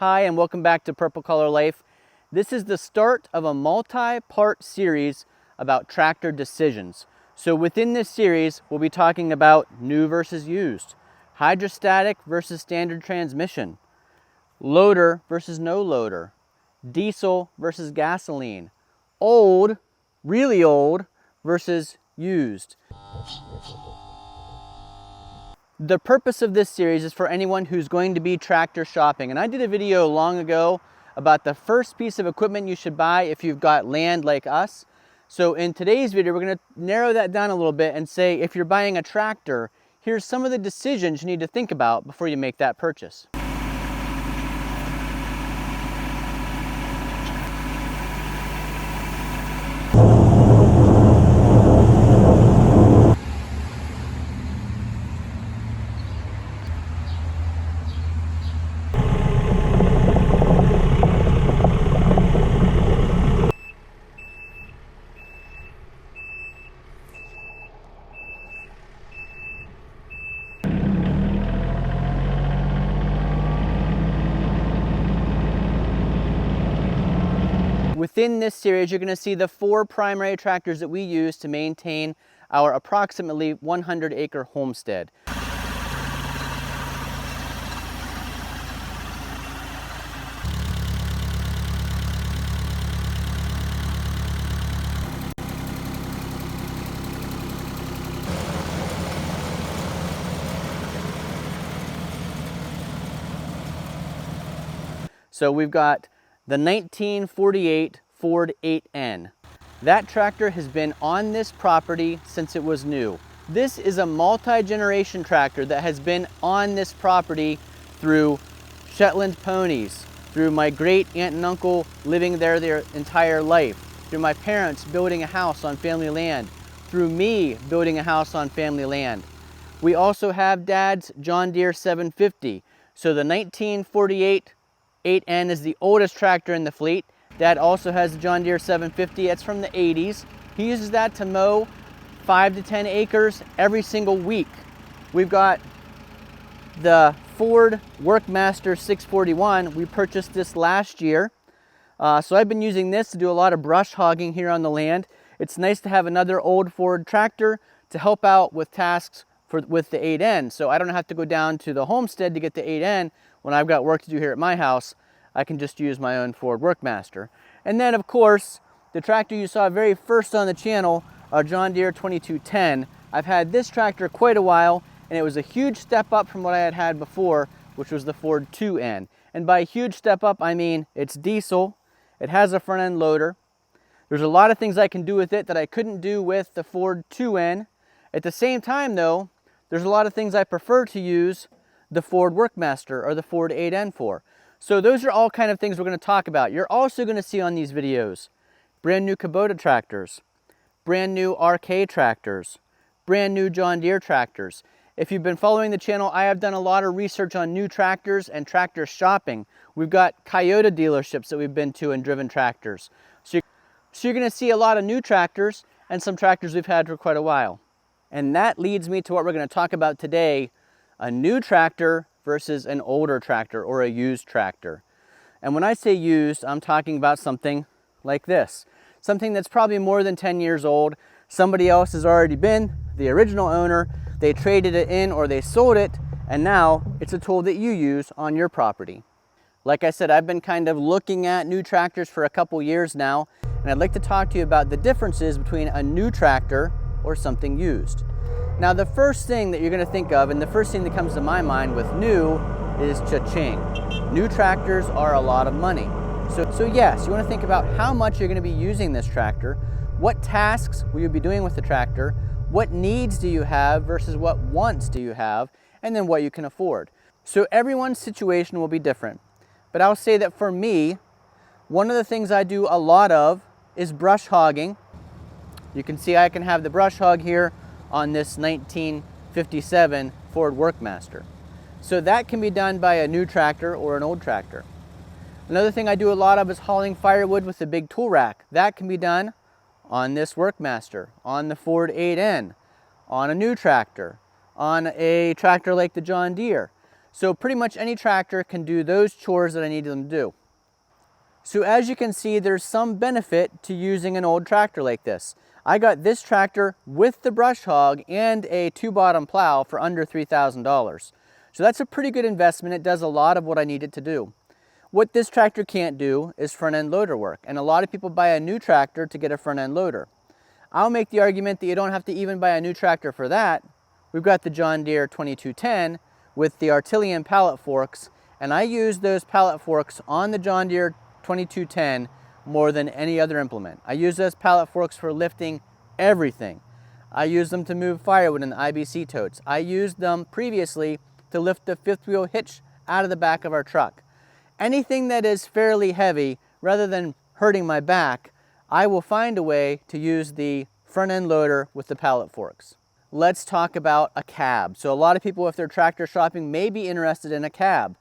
Hi, and welcome back to Purple Color Life. This is the start of a multi-part series about tractor decisions. So within this series, we'll be talking about new versus used, hydrostatic versus standard transmission, loader versus no loader, diesel versus gasoline, old, really old versus used. The purpose of this series is for anyone who's going to be tractor shopping. And I did a video long ago about the first piece of equipment you should buy if you've got land like us. So in today's video, we're going to narrow that down a little bit and say if you're buying a tractor, here's some of the decisions you need to think about before you make that purchase. Within this series, you're going to see the 4 primary tractors that we use to maintain our approximately 100-acre homestead. So we've got the 1948 Ford 8N. That tractor has been on this property since it was new. This is a multi-generation tractor that has been on this property through Shetland ponies, through my great aunt and uncle living there their entire life, through my parents building a house on family land, through me building a house on family land. We also have Dad's John Deere 750. So the 1948 8N is the oldest tractor in the fleet. Dad also has the John Deere 750. It's from the 80s. He uses that to mow 5 to 10 acres every single week. We've got the Ford Workmaster 641. We purchased this last year. So I've been using this to do a lot of brush hogging here on the land. It's nice to have another old Ford tractor to help out with tasks with the 8N. So I don't have to go down to the homestead to get the 8N. When I've got work to do here at my house, I can just use my own Ford Workmaster. And then of course, the tractor you saw very first on the channel, our John Deere 2210. I've had this tractor quite a while, and it was a huge step up from what I had had before, which was the Ford 2N. And by huge step up, I mean it's diesel, it has a front end loader. There's a lot of things I can do with it that I couldn't do with the Ford 2N. At the same time though, there's a lot of things I prefer to use the Ford Workmaster or the Ford 8N for. So those are all kind of things we're going to talk about. You're also going to see on these videos brand new Kubota tractors, brand new RK tractors, brand new John Deere tractors. If you've been following the channel, I have done a lot of research on new tractors and tractor shopping. We've got Kioti dealerships that we've been to and driven tractors. So you're going to see a lot of new tractors and some tractors we've had for quite a while. And that leads me to what we're going to talk about today, a new tractor versus an older tractor or a used tractor. And when I say used, I'm talking about something like this. Something that's probably more than 10 years old. Somebody else has already been the original owner. They traded it in or they sold it, and now it's a tool that you use on your property. Like I said, I've been kind of looking at new tractors for a couple years now, and I'd like to talk to you about the differences between a new tractor or something used. Now the first thing that you're going to think of, and the first thing that comes to my mind with new, is cha-ching. New tractors are a lot of money. So yes, you want to think about how much you're going to be using this tractor, what tasks will you be doing with the tractor, what needs do you have versus what wants do you have, and then what you can afford. So everyone's situation will be different. But I'll say that for me, one of the things I do a lot of is brush hogging. You can see I can have the brush hog here on this 1957 Ford Workmaster. So that can be done by a new tractor or an old tractor. Another thing I do a lot of is hauling firewood with a big tool rack. That can be done on this Workmaster, on the Ford 8N, on a new tractor, on a tractor like the John Deere. So pretty much any tractor can do those chores that I need them to do. So as you can see, there's some benefit to using an old tractor like this. I got this tractor with the brush hog and a 2-bottom plow for under $3,000. So that's a pretty good investment. It does a lot of what I need it to do. What this tractor can't do is front end loader work, and a lot of people buy a new tractor to get a front end loader. I'll make the argument that you don't have to even buy a new tractor for that. We've got the John Deere 2210 with the Artillian pallet forks, and I use those pallet forks on the John Deere 2210 more than any other implement. I use those pallet forks for lifting everything. I use them to move firewood in the IBC totes. I used them previously to lift the fifth wheel hitch out of the back of our truck. Anything that is fairly heavy, rather than hurting my back, I will find a way to use the front end loader with the pallet forks. Let's talk about a cab. So a lot of people, if they're tractor shopping, may be interested in a cab.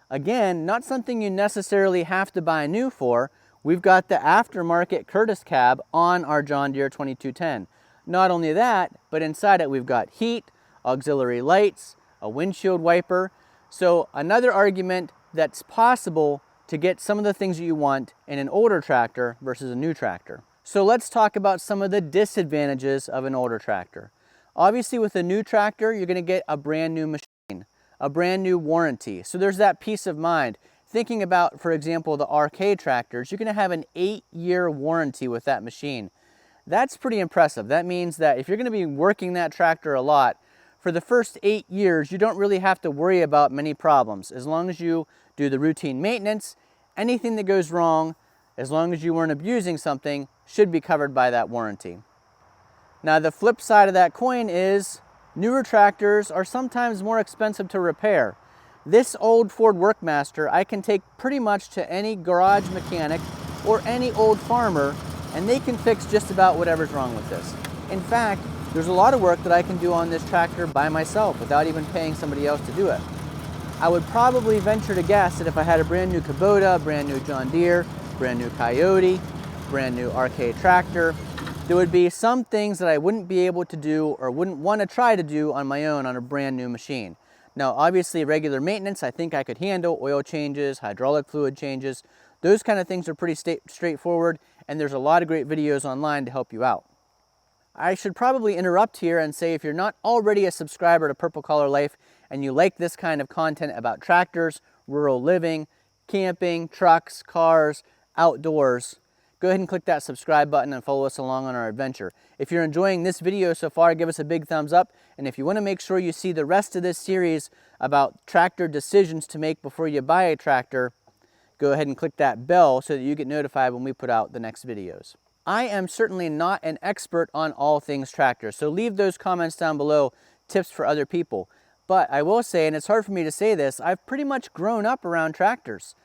Again, not something you necessarily have to buy new for. We've got the aftermarket Curtis cab on our John Deere 2210. Not only that, but inside it we've got heat, auxiliary lights, a windshield wiper. So another argument that's possible to get some of the things that you want in an older tractor versus a new tractor. So let's talk about some of the disadvantages of an older tractor. Obviously with a new tractor, you're gonna get a brand new machine, a brand new warranty. So there's that peace of mind. Thinking about, for example, the RK tractors, you're gonna have an 8-year warranty with that machine. That's pretty impressive. That means that if you're gonna be working that tractor a lot, for the first 8 years, you don't really have to worry about many problems. As long as you do the routine maintenance, anything that goes wrong, as long as you weren't abusing something, should be covered by that warranty. Now the flip side of that coin is newer tractors are sometimes more expensive to repair. This old Ford Workmaster I can take pretty much to any garage mechanic or any old farmer, and they can fix just about whatever's wrong with this. In fact, there's a lot of work that I can do on this tractor by myself without even paying somebody else to do it. I would probably venture to guess that if I had a brand new Kubota, brand new John Deere, brand new Kioti, brand new RK tractor, there would be some things that I wouldn't be able to do or wouldn't want to try to do on my own on a brand new machine. Now obviously regular maintenance I think I could handle, oil changes, hydraulic fluid changes, those kind of things are pretty straightforward, and there's a lot of great videos online to help you out. I should probably interrupt here and say if you're not already a subscriber to Purple Collar Life and you like this kind of content about tractors, rural living, camping, trucks, cars, outdoors, go ahead and click that subscribe button and follow us along on our adventure. If you're enjoying this video so far, give us a big thumbs up, and if you want to make sure you see the rest of this series about tractor decisions to make before you buy a tractor, go ahead and click that bell so that you get notified when we put out the next videos. I am certainly not an expert on all things tractors, so leave those comments down below, tips for other people. But I will say, and it's hard for me to say this, I've pretty much grown up around tractors.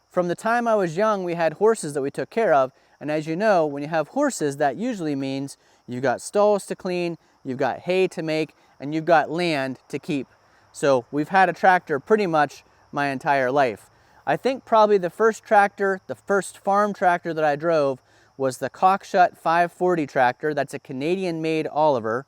From the time I was young, we had horses that we took care of, and as you know, when you have horses, that usually means you've got stalls to clean, you've got hay to make, and you've got land to keep. So we've had a tractor pretty much my entire life. I think probably the first tractor, the first farm tractor that I drove was the Cockshutt 540 tractor. That's a Canadian-made Oliver.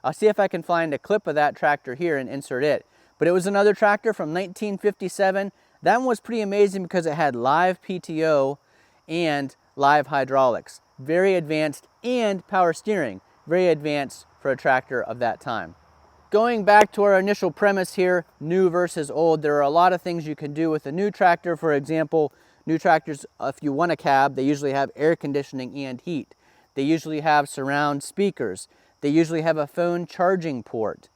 I'll see if I can find a clip of that tractor here and insert it. But it was another tractor from 1957. That one was pretty amazing because it had live PTO and live hydraulics. Very advanced, and power steering. Very advanced for a tractor of that time. Going back to our initial premise here, new versus old, there are a lot of things you can do with a new tractor. For example, new tractors, if you want a cab, they usually have air conditioning and heat. They usually have surround speakers. They usually have a phone charging port.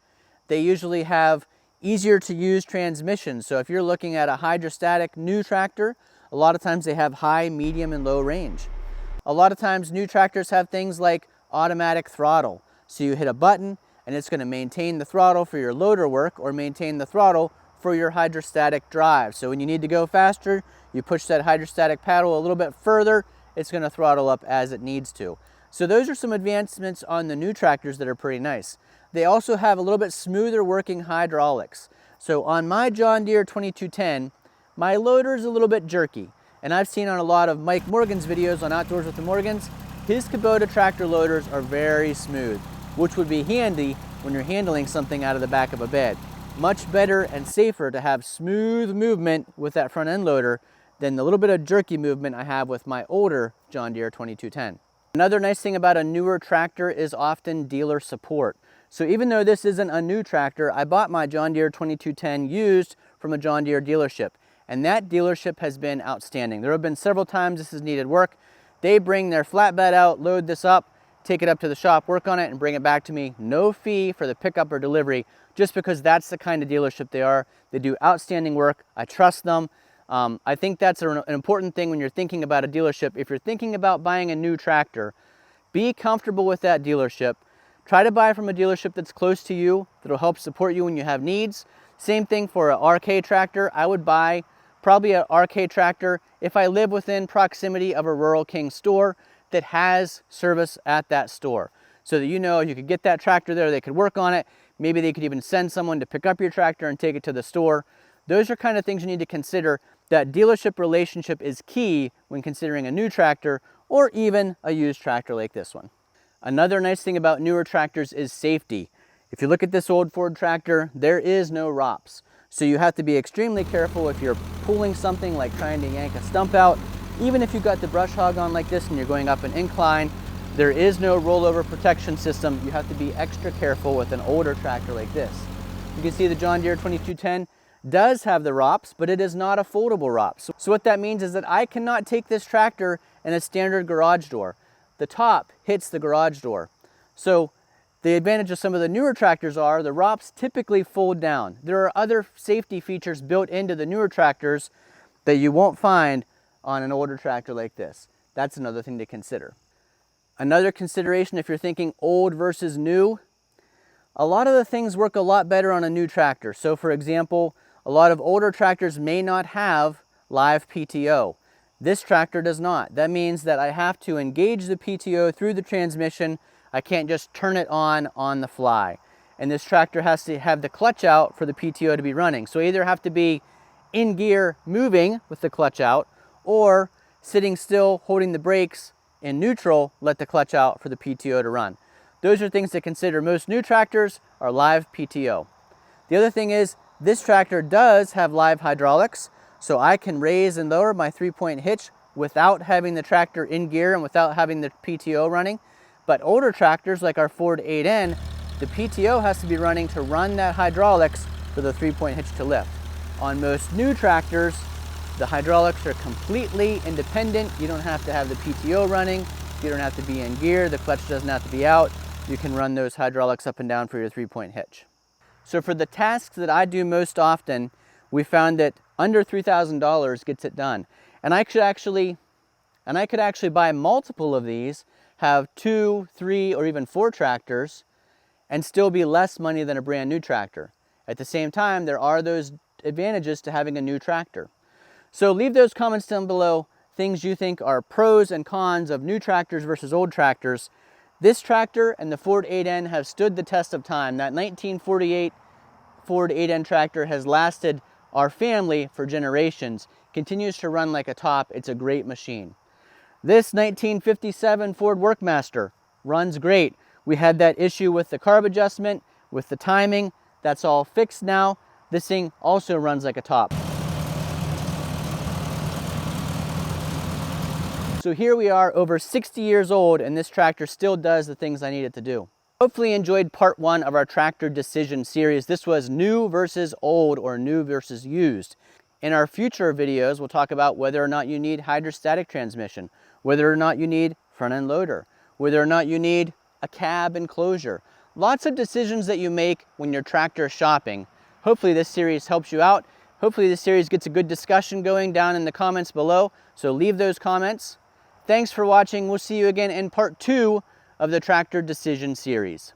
They usually have easier to use transmissions. So if you're looking at a hydrostatic new tractor, a lot of times they have high, medium, and low range. A lot of times new tractors have things like automatic throttle. So you hit a button and it's going to maintain the throttle for your loader work or maintain the throttle for your hydrostatic drive. So when you need to go faster, you push that hydrostatic paddle a little bit further, it's going to throttle up as it needs to. So those are some advancements on the new tractors that are pretty nice. They also have a little bit smoother working hydraulics. So on my John Deere 2210, my loader is a little bit jerky. And I've seen on a lot of Mike Morgan's videos on Outdoors with the Morgans, his Kubota tractor loaders are very smooth, which would be handy when you're handling something out of the back of a bed. Much better and safer to have smooth movement with that front end loader than the little bit of jerky movement I have with my older John Deere 2210. Another nice thing about a newer tractor is often dealer support. So even though this isn't a new tractor, I bought my John Deere 2210 used from a John Deere dealership. And that dealership has been outstanding. There have been several times this has needed work. They bring their flatbed out, load this up, take it up to the shop, work on it, and bring it back to me. No fee for the pickup or delivery, just because that's the kind of dealership they are. They do outstanding work. I trust them. I think that's an important thing when you're thinking about a dealership. If you're thinking about buying a new tractor, be comfortable with that dealership. Try to buy from a dealership that's close to you, that'll help support you when you have needs. Same thing for an RK tractor. I would buy probably an RK tractor if I live within proximity of a Rural King store that has service at that store. So that you know you could get that tractor there, they could work on it. Maybe they could even send someone to pick up your tractor and take it to the store. Those are kind of things you need to consider. That dealership relationship is key when considering a new tractor or even a used tractor like this one. Another nice thing about newer tractors is safety. If you look at this old Ford tractor, there is no ROPS. So you have to be extremely careful if you're pulling something like trying to yank a stump out. Even if you've got the brush hog on like this and you're going up an incline, there is no rollover protection system. You have to be extra careful with an older tractor like this. You can see the John Deere 2210 does have the ROPS, but it is not a foldable ROPS. So what that means is that I cannot take this tractor in a standard garage door. The top hits the garage door. So the advantage of some of the newer tractors are the ROPS typically fold down. There are other safety features built into the newer tractors that you won't find on an older tractor like this. That's another thing to consider. Another consideration if you're thinking old versus new, a lot of the things work a lot better on a new tractor. So for example, a lot of older tractors may not have live PTO. This tractor does not. That means that I have to engage the PTO through the transmission. I can't just turn it on the fly. And this tractor has to have the clutch out for the PTO to be running. So I either have to be in gear moving with the clutch out or sitting still holding the brakes in neutral, let the clutch out for the PTO to run. Those are things to consider. Most new tractors are live PTO. The other thing is this tractor does have live hydraulics. So I can raise and lower my 3-point hitch without having the tractor in gear and without having the PTO running. But older tractors like our Ford 8N, the PTO has to be running to run that hydraulics for the 3-point hitch to lift. On most new tractors, the hydraulics are completely independent. You don't have to have the PTO running. You don't have to be in gear. The clutch doesn't have to be out. You can run those hydraulics up and down for your 3-point hitch. So for the tasks that I do most often, we found that under $3,000 gets it done. And I could actually buy multiple of these, have 2, 3, or even 4 tractors, and still be less money than a brand new tractor. At the same time, there are those advantages to having a new tractor. So leave those comments down below, things you think are pros and cons of new tractors versus old tractors. This tractor and the Ford 8N have stood the test of time. That 1948 Ford 8N tractor has lasted our family for generations, continues to run like a top. It's a great machine. This 1957 Ford Workmaster runs great. We had that issue with the carb adjustment, with the timing. That's all fixed now. This thing also runs like a top. So here we are, over 60 years old, and this tractor still does the things I need it to do. Hopefully you enjoyed part 1 of our tractor decision series. This was new versus old or new versus used. In our future videos, we'll talk about whether or not you need hydrostatic transmission, whether or not you need front end loader, whether or not you need a cab enclosure. Lots of decisions that you make when you're tractor shopping. Hopefully this series helps you out. Hopefully this series gets a good discussion going down in the comments below. So leave those comments. Thanks for watching. We'll see you again in part 2 of the Tractor Decision series.